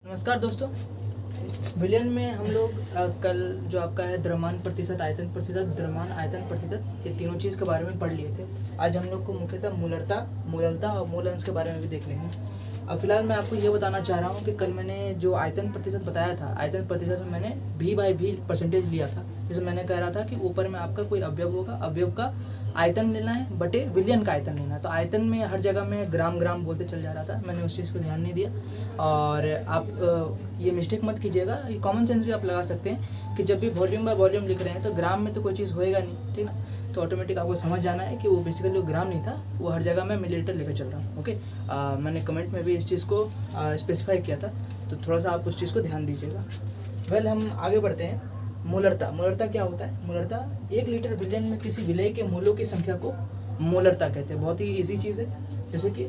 नमस्कार दोस्तों। विलियन में हम लोग कल जो आपका है द्रव्यमान प्रतिशत, आयतन प्रतिशत, द्रव्यमान आयतन प्रतिशत, ये तीनों चीज़ के बारे में पढ़ लिए थे। आज हम लोग को मुख्यतः मूललता और मूल अंश के बारे में भी देख लेंगे। अब फिलहाल मैं आपको ये बताना चाह रहा हूँ कि कल मैंने जो आयतन प्रतिशत बताया था, आयतन प्रतिशत में मैंने V/V परसेंटेज लिया था। जैसे मैंने कह रहा था कि ऊपर में आपका कोई अवयव होगा, अवयव का आयतन लेना है बटे विलियन का आयतन लेना है। तो आयतन में हर जगह में ग्राम बोलते चल जा रहा था, मैंने उस चीज़ को ध्यान नहीं दिया। और आप ये मिस्टेक मत कीजिएगा, ये कॉमन सेंस भी आप लगा सकते हैं कि जब भी वॉल्यूम बाय वॉल्यूम लिख रहे हैं तो ग्राम में तो कोई चीज़ होएगा नहीं, ठीक ना। तो ऑटोमेटिक आपको समझ जाना है कि वो बेसिकली ग्राम नहीं था, वो हर जगह मैं मिलीलीटर लेकर चल रहा हूँ। ओके, मैंने कमेंट में भी इस चीज़ को स्पेसिफाई किया था, तो थोड़ा सा आप उस चीज़ को ध्यान दीजिएगा। हम आगे बढ़ते हैं। मूलरता क्या होता है? मूलरता 1 लीटर विलियन में किसी विलय के मूलों की संख्या को मूलरता कहते हैं। बहुत ही ईजी चीज़ है, जैसे कि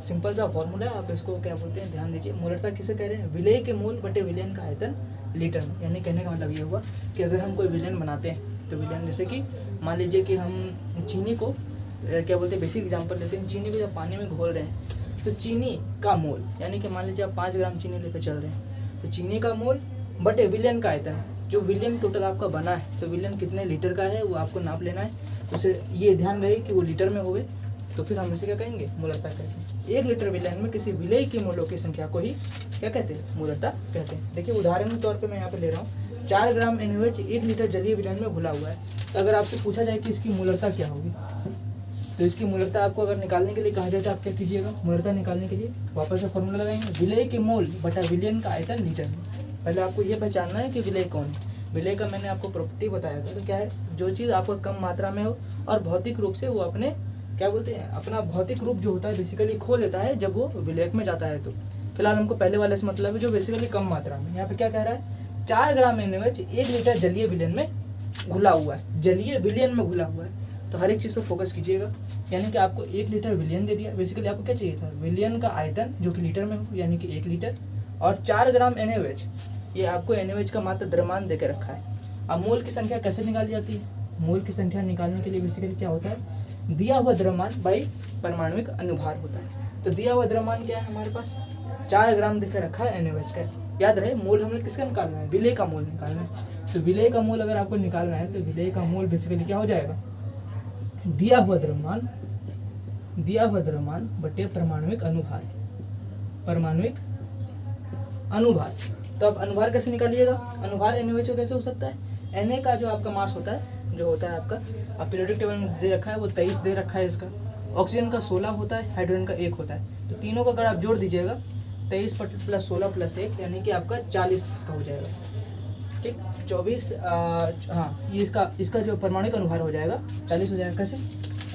सिंपल सा फॉर्मूला है, आप इसको क्या बोलते हैं ध्यान दीजिए। मूलरता किसे कह रहे हैं? विलय के मूल बटे विलियन का आयतन लीटर में। यानी कहने का मतलब ये हुआ कि अगर हम कोई विलियन बनाते हैं तो विलियन, जैसे कि मान लीजिए कि हम चीनी को क्या बोलते हैं, बेसिक एग्जांपल लेते हैं, चीनी को जब पानी में घोल रहे हैं तो चीनी का मोल, यानी कि मान लीजिए आप 5 ग्राम चीनी लेकर चल रहे हैं, तो चीनी का मोल बटे विलियन का आयतन। जो विलियन टोटल आपका बना है, तो विलियन कितने लीटर का है वो आपको नाप लेना है। तो उसे ये ध्यान रहे कि वो लीटर में होवे, तो फिर हम इसे क्या कहेंगे? मूलरता कहते हैं। 1 लीटर विलियन में किसी विलय के मूलों की संख्या को ही क्या कहते हैं? मूलरता कहते हैं। देखिए उदाहरण के तौर पे मैं यहाँ पे ले रहा हूँ 4 ग्राम NaOH 1 लीटर जलीय विलियन में घुला हुआ है। तो अगर आपसे पूछा जाए कि इसकी मूलरता क्या होगी, तो इसकी मूलरता आपको अगर निकालने के लिए कहा जाए तो आप क्या कीजिएगा? मूलरता निकालने के लिए वापस से फॉर्मूला लगाएंगे, विलय के मोल बटा विलियन का आयतन लीटर में। पहले आपको ये पहचानना है कि विलय कौन है। विलय का मैंने आपको प्रॉपर्टी बताया था, तो क्या है? जो चीज़ आपको कम मात्रा में हो और भौतिक रूप से वो अपने क्या बोलते हैं, अपना भौतिक रूप जो होता है बेसिकली खो देता है जब वो विलयक में जाता है। तो फिलहाल हमको पहले वाले से मतलब है जो बेसिकली कम मात्रा में। यहाँ पे क्या कह रहा है? 4 ग्राम NaOH 1 लीटर जलीय विलयन में घुला हुआ है, जलीय विलयन में घुला हुआ है। तो हर एक चीज़ पर फोकस कीजिएगा। यानी कि आपको 1 लीटर विलयन दे दिया, बेसिकली आपको क्या चाहिए था? विलयन का आयतन जो कि लीटर में हो, यानी कि 1 लीटर, और 4 ग्राम NaOH, ये आपको NaOH का मात्र द्रव्यमान देकर रखा है। अब मोल की संख्या कैसे निकाली जाती है? मोल की संख्या निकालने के लिए बेसिकली क्या होता है? दिया हुआ द्रव्यमान बाई परमाणुविक अनुभार होता है। तो दिया हुआ द्रव्यमान क्या है हमारे पास? 4 ग्राम देकर रखा है NaOH का। याद रहे मोल हमें किसका निकालना है? विलय का मोल निकालना है। तो विलय का मोल अगर आपको निकालना है तो विलय का मोल बेसिकली क्या हो जाएगा? दिया हुआ द्रव्यमान बटे परमाणुविक अनुभार, परमाणुविक अनुभार। तो अब अनुभार कैसे निकालिएगा? अनुभार NaOH का कैसे हो सकता है? Na का जो आपका मास होता है, जो होता है आपका, अब पीरियोडिक टेबल में दे रखा है वो 23 दे रखा है इसका। ऑक्सीजन का 16 होता है, हाइड्रोजन का 1 होता है। तो तीनों का अगर आप जोड़ दीजिएगा 23 + 16 + 1, यानी कि आपका 40 इसका हो जाएगा। ठीक, 24 हाँ, ये इसका जो परमाणुविक अनुभार हो जाएगा 40 हो जाएगा। कैसे?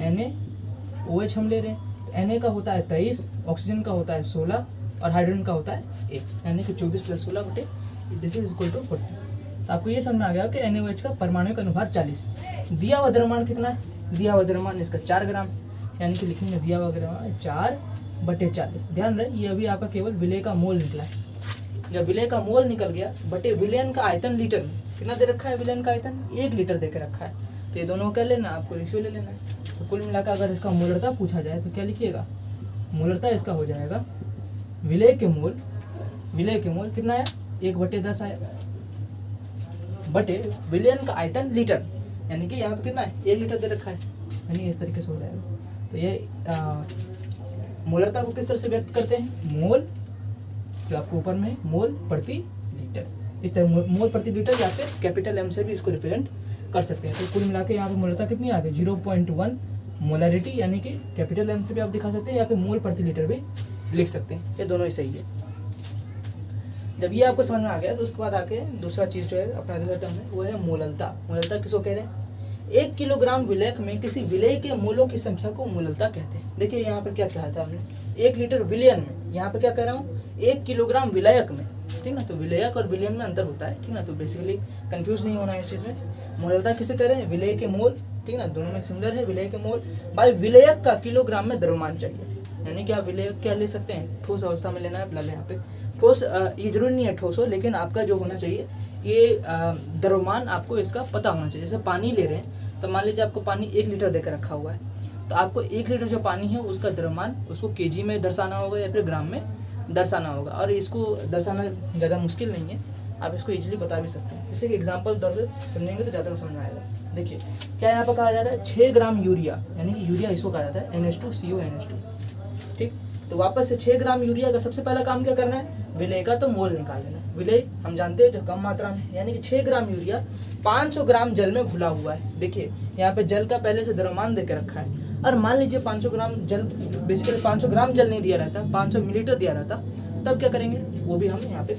NaOH हम ले रहे हैं, तो Na का होता है 23, ऑक्सीजन का होता है 16 और हाइड्रोजन का होता है 1, यानी कि 24 + 16 बटे दिस इज इक्वल टू 40। तो आपको ये समझ में आ गया कि NaOH का परमाणुविक अनुभार 40। दिया हुआ द्रव्यमान कितना है? दिया हुआ द्रव्यमान इसका 4 ग्राम, यानी कि लिखेंगे दिया हुआ द्रव्यमान 4 बटे 40। ध्यान रहे ये अभी आपका केवल विलय का मोल निकला है। जब विलय का मोल निकल गया बटे विलयन का आयतन लीटर में, कितना दे रखा है? विलयन का आयतन 1 लीटर दे के रखा है। तो ये दोनों कर लेना, आपको रेशियो ले लेना है। तो कुल मिलाकर अगर इसका मूलरता पूछा जाए तो क्या लिखिएगा? मूलरता इसका हो जाएगा विलय के मोल कितना है? 1/10 आया बटे विलयन का आयतन लीटर, यानी कि यहाँ पे कितना है? 1 लीटर दे रखा है, यानी इस तरीके से हो जाएगा। तो ये मूलरता को किस तरह से व्यक्त करते हैं? मोल जो आपको ऊपर में मोल प्रति लीटर, इस तरह मोल प्रति लीटर, या फिर कैपिटल M से भी इसको रिप्रेजेंट कर सकते हैं। तो कुल मिला के यहाँ पे मूलरता कितनी आ गई? 0.1 मोलरिटी, यानी कि कैपिटल M से भी आप दिखा सकते हैं या फिर मोल प्रति लीटर भी लिख सकते हैं। ये दोनों ही सही है। जब ये आपको समझ में आ गया तो उसके बाद आके दूसरा चीज़ जो है अपना दूसरा टर्म है वो है मूललता। मूललता किसको कह रहे हैं? 1 किलोग्राम विलयक में किसी विलय के मूलों की संख्या को मूललता कहते हैं। देखिए यहाँ पर क्या कहा था हमने? 1 लीटर विलयन में, यहाँ पे क्या कह रहा हूँ? 1 किलोग्राम विलयक में, ठीक ना। तो विलयक और विलयन में अंतर होता है, ठीक ना। तो बेसिकली कंफ्यूज नहीं होना है इस चीज़ में। मूललता किसे कह रहे हैं? विलय के मोल, ठीक ना, दोनों में सिमिलर है। विलय के मोल बाई विलयक का किलोग्राम में द्रव्यमान चाहिए, यानी कि आप विलयक क्या ले सकते हैं? ठोस अवस्था में लेना है। फिलहाल यहाँ पे ठोस ये जरूरी नहीं है ठोस हो, लेकिन आपका जो होना चाहिए ये द्रव्यमान आपको इसका पता होना चाहिए। जैसे पानी ले रहे हैं तो मान लीजिए आपको पानी 1 लीटर देकर रखा हुआ है, तो आपको 1 लीटर जो पानी है उसका द्रव्यमान उसको kg में दर्शाना होगा या फिर ग्राम में दर्शाना होगा, और इसको दर्शाना ज़्यादा मुश्किल नहीं है, आप इसको इजीली बता भी सकते हैं। जैसे कि एग्जांपल तौर से समझेंगे तो ज़्यादा समझ में आएगा। देखिए क्या यहाँ पर कहा जा रहा है, 6 ग्राम यूरिया, यानी कि यूरिया इसको कहा जाता है NH2CO NH2, ठीक। तो वापस से 6 ग्राम यूरिया का सबसे पहला काम क्या करना है, विलेय का तो मोल निकाल लेना है। विलेय हम जानते हैं जो कम मात्रा में, यानी कि 6 ग्राम यूरिया 500 ग्राम जल में घुला हुआ है। देखिए यहाँ पे जल का पहले से द्रव्यमान दे के रखा है, और मान लीजिए 500 ग्राम जल, बेसिकली 500 ग्राम जल नहीं दिया रहता, 500 मिलीलीटर दिया रहता, तब क्या करेंगे वो भी हम यहाँ पे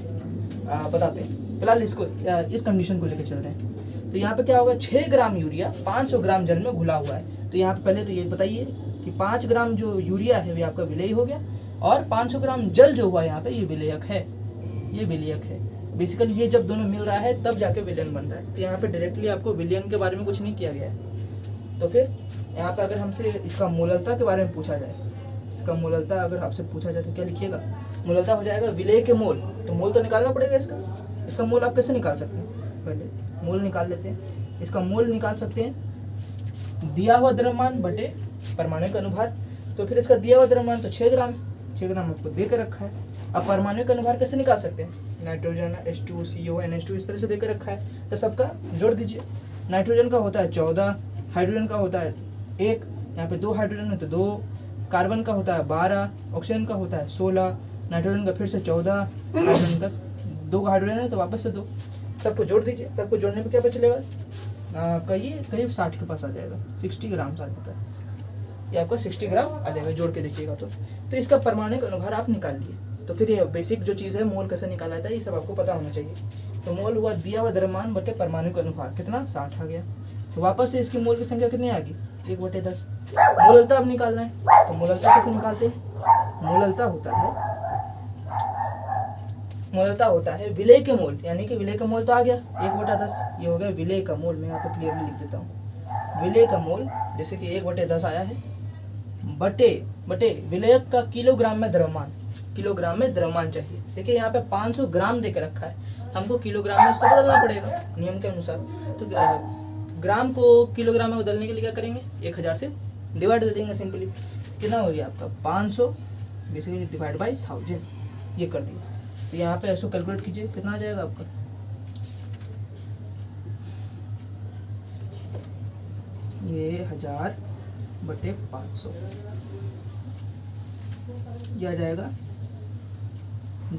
बताते हैं। फिलहाल इसको इस कंडीशन को लेकर चल रहे हैं। तो यहाँ पे क्या होगा, 6 ग्राम यूरिया 500 ग्राम जल में घुला हुआ है। तो यहाँ पे पहले तो ये बताइए कि 5 ग्राम जो यूरिया है वो आपका विलेय हो गया, और 500 ग्राम जल जो हुआ यहाँ पे ये विलेयक है, ये विलेयक है। बेसिकली ये जब दोनों मिल रहा है तब जाके विलयन बन रहा है। तो यहाँ पे डायरेक्टली आपको विलयन के बारे में कुछ नहीं किया गया है। तो फिर यहाँ पे अगर हमसे इसका मोललता के बारे में पूछा जाए, इसका मोललता अगर आपसे पूछा जाए तो क्या लिखिएगा, मोललता हो जाएगा विलेय के मोल। तो मोल तो निकालना पड़ेगा इसका मोल आप कैसे निकाल सकते हैं, पहले मोल निकाल लेते हैं। इसका मोल निकाल सकते हैं दिया हुआ द्रव्यमान बटे परमाणु अनुभार। तो फिर इसका दिया हुआ द्रव्यमान तो 6 ग्राम, 6 ग्राम आपको दे कर रखा है। अब परमाणु अनुभार कैसे निकाल सकते हैं, नाइट्रोजन H2CO NH2 इस तरह से देकर रखा है, तो सबका जोड़ दीजिए। नाइट्रोजन का होता है 14, हाइड्रोजन का होता है 1, यहाँ पे 2 हाइड्रोजन है तो 2, कार्बन का होता है 12, ऑक्सीजन का होता है 16, नाइट्रोजन का फिर से 14, हाइड्रोजन का 2 हाइड्रोजन है तो वापस से 2, सबको जोड़ दीजिए। सबको जोड़ने पर क्या पता चलेगा, करीब 60 के पास आ जाएगा, 60 ग्राम आ जाता है, ये आपका 60 ग्राम आ जाएगा, जोड़ के देखिएगा तो इसका परमाणु अनुभार आप निकाल लिए। तो फिर ये बेसिक जो चीज़ है मोल कैसे निकाला जाता है ये सब आपको पता होना चाहिए। तो मोल हुआ दिया हुआ द्रव्यमान बटे परमाणु अनुभार, कितना 60 आ गया। तो वापस से इसकी मोल की संख्या कितनी आ गई, 1/10। मोललता अब निकालना है, तो मोललता कैसे निकालते हैं, मोललता होता है विलेय के मोल, यानी कि विलेय का मोल तो आ गया 1/10, ये हो गया विलेय का मोल। मैं यहाँ पे क्लियरली लिख देता हूँ, विलेय का मोल जैसे कि 1/10 आया है, बटे विलेयक का किलोग्राम में द्रव्यमान, किलोग्राम में द्रव्यमान चाहिए। देखिए यहाँ पे 500 ग्राम देकर रखा है, हमको किलोग्राम में इसको बदलना पड़ेगा नियम के अनुसार। तो ग्राम को किलोग्राम में बदलने के लिए क्या करेंगे, 1000 से डिवाइड दे देंगे सिंपली। कितना हो गया आपका 500 बेसिकली डिवाइड बाई 1000, ये कर दिया। तो यहाँ पे ऐसे कैलकुलेट कीजिए कितना आ जाएगा आपका, ये 1000/500, ये आ जाएगा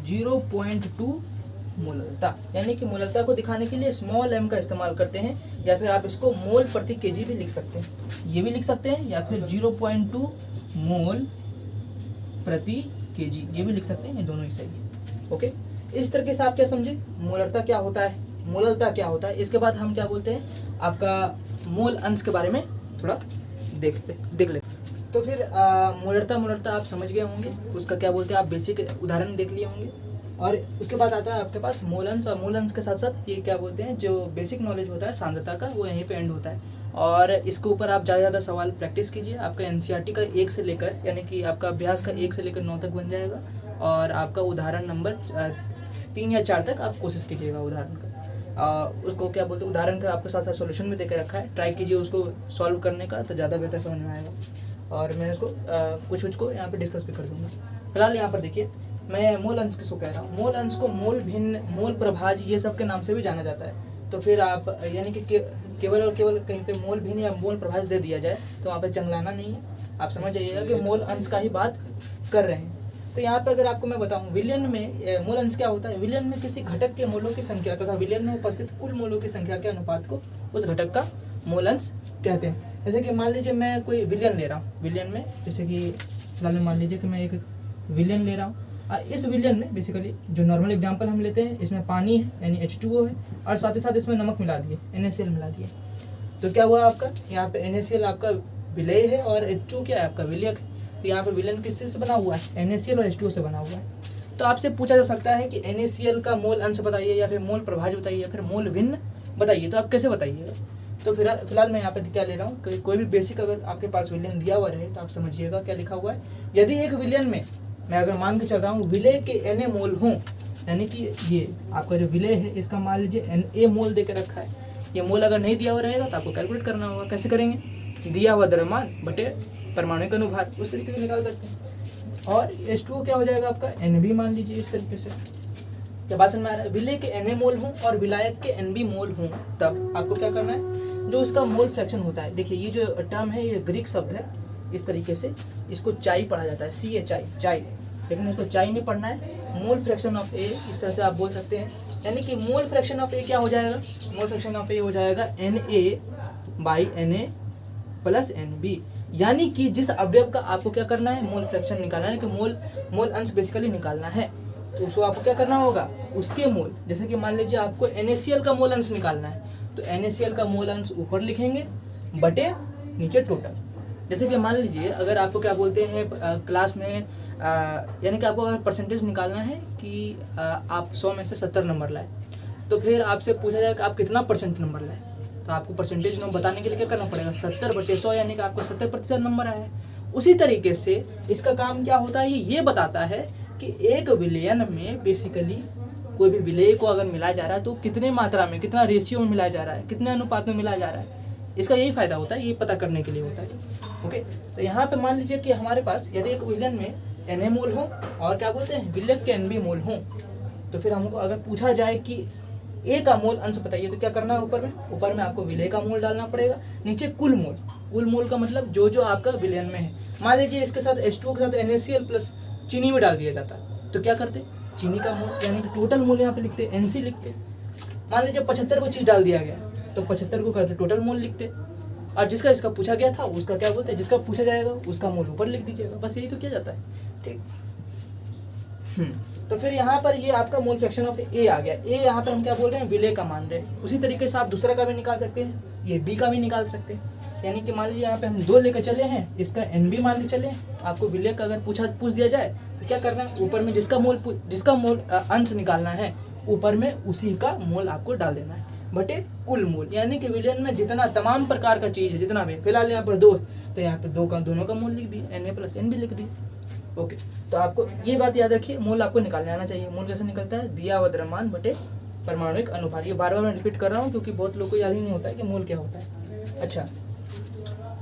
0.2 मोललता। यानी कि मोललता को दिखाने के लिए स्मॉल m का इस्तेमाल करते हैं, या फिर आप इसको मोल प्रति केजी भी लिख सकते हैं, ये भी लिख सकते हैं, या फिर 0.2 मोल प्रति केजी ये भी लिख सकते हैं, ये दोनों ही सही है। ओके, इस तरीके से आप क्या समझे मोललता क्या होता है, मोललता क्या होता है। इसके बाद हम क्या बोलते हैं, आपका मोल अंश के बारे में थोड़ा देख ले। तो फिर मोललता आप समझ गए होंगे, उसका क्या बोलते हैं आप बेसिक उदाहरण देख लिए होंगे। और उसके बाद आता है आपके पास मोल अंश, और मोल अंश के साथ साथ ये क्या बोलते हैं जो बेसिक नॉलेज होता है सांद्रता का वो यहीं पे एंड होता है। और इसके ऊपर आप ज़्यादा सवाल प्रैक्टिस कीजिए, आपका NCERT का 1 से लेकर यानी कि आपका अभ्यास का 1 से लेकर 9 तक बन जाएगा, और आपका उदाहरण नंबर 3 या 4 तक आप कोशिश कीजिएगा उदाहरण का। उसको क्या बोलते हैं उदाहरण का आपके साथ साथ सोल्यूशन भी देकर रखा है, ट्राई कीजिए उसको सॉल्व करने का, तो ज़्यादा बेहतर समझ में आएगा। और मैं इसको कुछ को यहाँ पे डिस्कस भी कर दूँगा। फिलहाल यहाँ पर देखिए मैं मोल अंश किसको कह रहा हूँ, मोल अंश को मोल भिन्न, मोल प्रभाज ये सब के नाम से भी जाना जाता है। तो फिर आप यानी कि केवल और केवल कहीं पे मोल भिन्न या मोल प्रभाज दे दिया जाए तो वहाँ पे चंगलाना नहीं है, आप समझ जाइएगा कि मोल अंश का ही बात कर रहे हैं। तो यहाँ पे अगर आपको मैं बताऊँ विलयन में मोल अंश क्या होता है, विलयन में किसी घटक के मोलों की संख्या तथा विलयन में उपस्थित कुल मोलों की संख्या के अनुपात को उस घटक का मोल अंश कहते हैं। जैसे कि मान लीजिए मैं कोई विलयन ले रहा हूँ, विलयन में जैसे कि फिलहाल मान लीजिए कि मैं एक विलयन ले रहा हूँ, इस विलयन में बेसिकली जो नॉर्मल एग्जांपल हम लेते हैं इसमें पानी है यानी H2O है, और साथ ही साथ इसमें नमक मिला दिए NaCl मिला दिए। तो क्या हुआ आपका यहाँ पे NaCl आपका विलेय है और H2 क्या है आपका विलयक है। तो यहाँ पे विलयन किससे से बना हुआ है, NaCl और H2O से बना हुआ है। तो आपसे पूछा जा सकता है कि NaCl का मोल अंश बताइए, या फिर मोल प्रभाज बताइए, या फिर मोल भिन्न बताइए, तो आप कैसे बताइएगा। तो फिलहाल मैं यहाँ पे क्या ले रहा हूँ, कोई भी बेसिक अगर आपके पास विलयन दिया हुआ रहे तो आप समझिएगा क्या लिखा हुआ है। यदि एक विलयन में मैं अगर मान के चल रहा हूँ विलेय के Na मोल हों, यानी कि ये आपका जो विलेय है इसका मान लीजिए Na मोल दे के रखा है, ये मोल अगर नहीं दिया हुआ रहेगा तो आपको कैलकुलेट करना होगा। कैसे करेंगे, दिया हुआ द्रव्यमान बटे परमाणु का अनुभार, उस तरीके से निकाल सकते हैं। और H2O क्या हो जाएगा आपका Nb मान लीजिए। इस तरीके से क्या बात समझ में आ रहा है। विलेय के Na मोल हों और विलायक के Nb मोल हों तब आपको क्या करना है, जो इसका मोल फ्रैक्शन होता है। देखिए ये जो टर्म है ये ग्रीक शब्द है, इस तरीके से इसको चाई पढ़ा जाता है, चाई, लेकिन इसको चाई नहीं पढ़ना है। मोल फ्रैक्शन ऑफ ए इस तरह से आप बोल सकते हैं, यानी कि मोल फ्रैक्शन ऑफ ए क्या हो जाएगा, मोल फ्रैक्शन ऑफ ए हो जाएगा Na/Na प्लस Nb। यानी कि जिस अवयव का आपको क्या करना है, मोल फ्रैक्शन निकालना है, कि मोल अंश बेसिकली निकालना है, तो उसको आपको क्या करना होगा, उसके मोल, जैसे कि मान लीजिए आपको NaCl का मोल अंश निकालना है, तो NaCl का मोल अंश ऊपर लिखेंगे बटे नीचे टोटल। जैसे कि मान लीजिए अगर आपको क्या बोलते हैं क्लास में यानी कि आपको अगर परसेंटेज निकालना है कि आप 100 में से 70 नंबर लाए, तो फिर आपसे पूछा जाए कि आप कितना परसेंट नंबर लाए, तो आपको परसेंटेज नंबर बताने के लिए क्या करना पड़ेगा, 70/100, यानी कि आपको 70% नंबर आया है। उसी तरीके से इसका काम क्या होता है, ये बताता है कि एक विलयन में बेसिकली कोई भी विलेय को अगर मिलाया जा रहा है तो कितने मात्रा में, कितना रेशियो में मिलाया जा रहा है, कितने अनुपात में मिलाया जा रहा है, इसका यही फायदा होता है, ये पता करने के लिए होता है। ओके, तो यहाँ पे मान लीजिए कि हमारे पास यदि एक विलयन में Na मोल हो और क्या बोलते हैं विलेय के Nb मोल हो, तो फिर हमको अगर पूछा जाए कि ए का मोल अंश बताइए, तो क्या करना है, ऊपर में आपको विलेय का मोल डालना पड़ेगा, नीचे कुल मोल का मतलब जो आपका विलयन में है। मान लीजिए इसके साथ H2O के साथ NaCl प्लस चीनी भी डाल दिया जाता, तो क्या करते, चीनी का मोल यानी कि टोटल मोल यहाँ पे लिखते, NC लिखते। मान लीजिए 75 को चीज़ डाल दिया गया, तो 75 को करते टोटल मोल लिखते, और जिसका इसका पूछा गया था उसका क्या बोलते हैं, जिसका पूछा जाएगा उसका मोल ऊपर लिख दीजिएगा, बस यही तो किया जाता है। ठीक, तो फिर यहाँ पर ये आपका मोल फ्रैक्शन ऑफ ए आ गया। ए यहाँ पे हम क्या बोल रहे हैं, विलेय का मान रहे हैं। उसी तरीके से आप दूसरा का भी निकाल सकते हैं, ये बी का भी निकाल सकते हैं। यानी कि मान लीजिए यहाँ पे हम 2 लेकर चले हैं, इसका Nb मान के चले हैं, आपको विलेय का अगर पूछ दिया जाए तो क्या करना है, ऊपर में जिसका मोल अंश निकालना है, ऊपर में उसी का मोल आपको डाल देना है बटे कुल मोल। यानी कि विलयन में जितना तमाम प्रकार का चीज़ है, जितना भी, फिलहाल यहाँ पर 2, तो यहाँ पे दोनों का मोल लिख दिए, Na प्लस Nb लिख दिए। ओके, तो आपको ये बात याद रखिए, मोल आपको निकालने आना चाहिए। मोल कैसे निकलता है, दिया हुआ द्रव्यमान बटे परमाणुिक अनुपात। ये बार मैं रिपीट कर रहा हूँ क्योंकि बहुत लोगों को याद ही नहीं होता है कि मोल क्या होता है। अच्छा,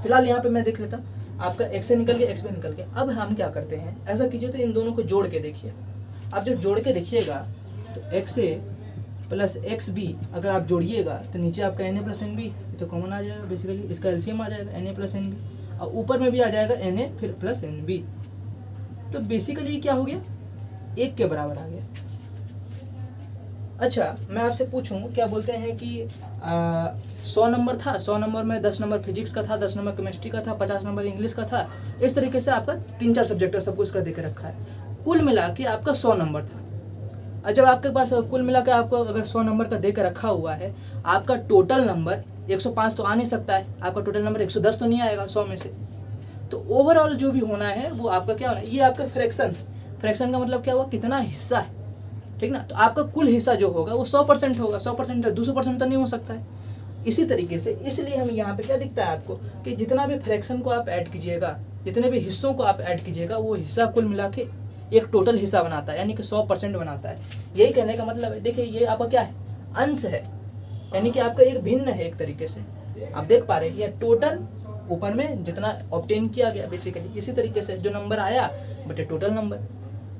फिलहाल यहाँ पे मैं देख लेता हूँ, आपका x से निकल गया, x में निकल गया। अब हम क्या करते हैं, ऐसा कीजिए तो इन दोनों को जोड़ के देखिए। आप जब जोड़ के देखिएगा तो XA प्लस XB अगर आप जोड़िएगा तो नीचे आपका Na प्लस NB तो कॉमन आ जाएगा, बेसिकली इसका एलसीएम आ जाएगा Na प्लस NB, और ऊपर में भी आ जाएगा Na फिर प्लस NB। तो बेसिकली क्या हो गया, 1 के बराबर आ गया। अच्छा, मैं आपसे पूछूं, क्या बोलते हैं कि 100 नंबर था, 100 नंबर में 10 नंबर फिजिक्स का था, 10 नंबर केमिस्ट्री का था, 50 नंबर इंग्लिश का था, इस तरीके से आपका 3-4 सब्जेक्ट सब कुछ का दे के रखा है। कुल मिला के आपका 100 नंबर था। और जब आपके पास कुल मिला के आपको अगर 100 नंबर का दे के रखा हुआ है, आपका टोटल नंबर 105 तो आ नहीं सकता है, आपका टोटल नंबर 110 तो नहीं आएगा 100 में से। तो ओवरऑल जो भी होना है वो आपका क्या होना है, ये आपका फ्रैक्शन का मतलब क्या हुआ, कितना हिस्सा है, ठीक ना। तो आपका कुल हिस्सा जो होगा वो 100% होगा, 100% 200% तो नहीं हो सकता है। इसी तरीके से इसलिए हम यहाँ पे क्या दिखता है आपको कि जितना भी फ्रैक्शन को आप ऐड कीजिएगा, जितने भी हिस्सों को आप ऐड कीजिएगा, वो हिस्सा कुल मिला के एक टोटल हिस्सा बनाता है, यानी कि 100% बनाता है। यही कहने का मतलब है। देखिए ये आपका क्या है, अंश है, यानी कि आपका एक भिन्न है एक तरीके से। आप देख पा रहे हैं ये टोटल ऊपर में जितना ऑब्टेन किया गया बेसिकली, इसी तरीके से जो नंबर आया बटे टोटल नंबर,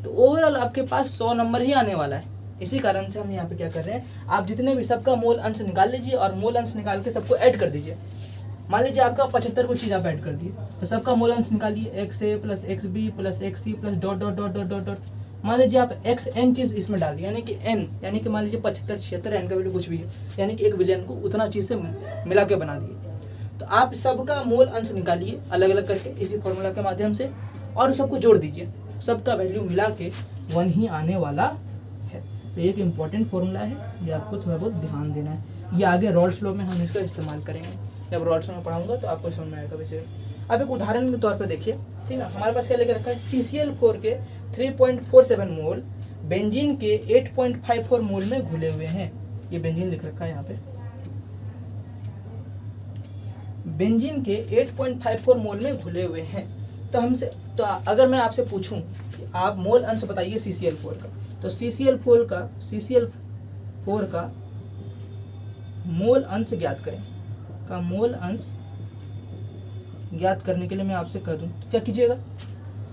तो ओवरऑल आपके पास 100 नंबर ही आने वाला है। इसी कारण से हम यहाँ पे क्या कर रहे हैं, आप जितने भी सबका मोल अंश निकाल लीजिए और मोल अंश निकाल के सबको ऐड कर दीजिए। मान लीजिए आपका 75 को चीज़ आप ऐड कर दिए, तो सबका मोल अंश निकालिए, XA plus XB plus XC plus dot dot dot dot dot dot. मान लीजिए आप XN चीज़ इसमें डाल दिए, यानी कि N, यानी कि मान लीजिए 75, 76, N का वैल्यू कुछ भी है, यानी कि एक विलयन को उतना चीज़ से मिला के बना दिए। तो आप सबका मोल अंश निकालिए अलग अलग करके इसी फॉर्मूला के माध्यम से, और सबको जोड़ दीजिए, सबका वैल्यू मिला के 1 ही आने वाला है। तो एक इम्पॉर्टेंट फॉर्मूला है, ये आपको थोड़ा बहुत ध्यान देना है। ये आगे रॉल्स लॉ में हम इसका इस्तेमाल करेंगे, जब रॉल्स लॉ में पढ़ाऊंगा तो आपको समझ में आएगा वैसे। अब एक उदाहरण के तौर पर देखिए, ठीक ना, हमारे पास क्या लेकर रखा है, CCl4 के 3.47 मोल बेंजीन के 8.54 मोल में घुले हुए हैं। ये बेंजीन लिख रखा है यहाँ पे, बेंजीन के 8.54 मोल में घुले हुए हैं। तो अगर मैं आपसे पूछूं कि आप मोल अंश बताइए CCl4 का, तो CCl4 का मोल अंश ज्ञात करें। मोल अंश ज्ञात करने के लिए मैं आपसे कह दूं तो क्या कीजिएगा,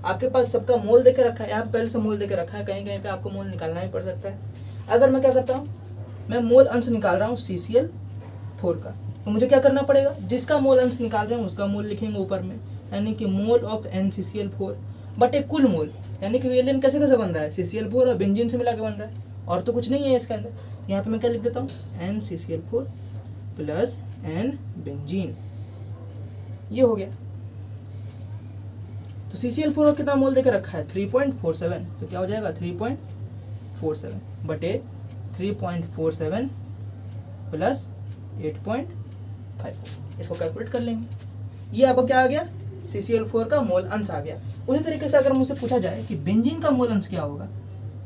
आपके पास सबका मोल देके रखा है, यहाँ पे पहले से मोल देके रखा है, कहीं कहीं पे आपको मोल निकालना ही पड़ सकता है। अगर मैं क्या करता हूँ, मैं मोल अंश निकाल रहा हूँ CCl4 का, तो मुझे क्या करना पड़ेगा, जिसका मोल अंश निकाल रहे हैं उसका मोल लिखेंगे ऊपर में, यानी कि मोल ऑफ NCCl4 बटे कुल मोल, यानी कि विलेन कैसे कैसे बन रहा है, CCl4 और बेंजीन से मिला के बन रहा है, और तो कुछ नहीं है इसके अंदर। यहाँ पे मैं क्या लिख देता हूँ, NCCl4 प्लस N बेंजीन, ये हो गया। तो CCl4 को कितना मोल देकर रखा है, 3.47, तो क्या हो जाएगा 3.47 बटे 3.47 प्लस 8.54, इसको कैलकुलेट कर लेंगे। ये आपको क्या आ गया, CCl4 का मोल अंश आ गया। उसी तरीके से अगर मुझसे पूछा जाए कि बेंजीन का मोल अंश क्या होगा,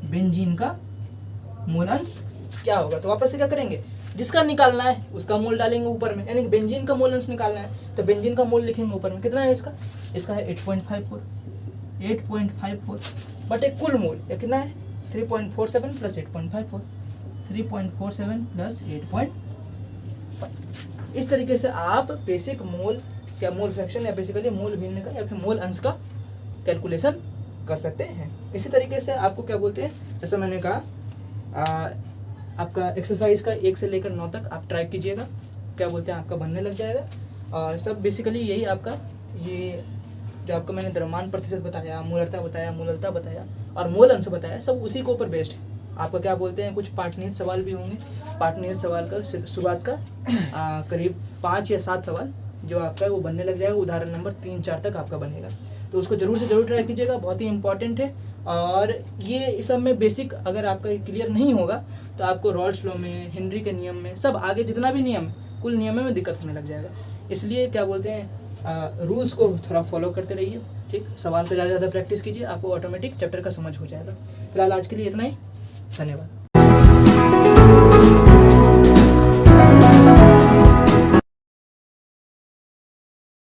बेंजीन का मोल अंश क्या होगा, तो वापस से क्या करेंगे, जिसका निकालना है उसका मोल डालेंगे ऊपर में, यानी कि बेंजीन का मोल अंश निकालना है तो बेंजीन का मोल लिखेंगे ऊपर में। कितना है इसका, इसका है 8.54 बटे कुल मोल, ये कितना है 3.47 प्लस 8.54, 3.47 प्लस 8.5। इस तरीके से आप बेसिक मोल क्या मोल फ्रैक्शन या बेसिकली मोल भिन्न का या फिर मोल अंश का कैलकुलेशन कर सकते हैं। इसी तरीके से आपको क्या बोलते हैं, जैसा मैंने कहा आपका एक्सरसाइज का 1 से लेकर 9 तक आप ट्राई कीजिएगा, क्या बोलते हैं आपका बनने लग जाएगा। और सब बेसिकली यही आपका, ये जो आपको मैंने द्रव्यमान प्रतिशत बताया, मूलता बताया और मोल अंश बताया, सब उसी के ऊपर बेस्ड है। आपका क्या बोलते हैं कुछ पाठनीय सवाल भी होंगे, पाठनीय सवाल का शुरुआत का करीब 5 या 7 सवाल जो आपका वो बनने लग जाएगा, उदाहरण नंबर 3-4 तक आपका बनेगा, तो उसको जरूर से जरूर ट्राई कीजिएगा, बहुत ही इंपॉर्टेंट है। और ये इस सब में बेसिक अगर आपका क्लियर नहीं होगा तो आपको रॉल्स लॉ में, हेनरी के नियम में, सब आगे जितना भी नियम, कुल नियमों में दिक्कत होने लग जाएगा। इसलिए क्या बोलते हैं रूल्स को थोड़ा फॉलो करते रहिए, ठीक, सवाल को ज़्यादा से ज़्यादा प्रैक्टिस कीजिए, आपको ऑटोमेटिक चैप्टर का समझ हो जाएगा। फिलहाल आज के लिए इतना ही, धन्यवाद।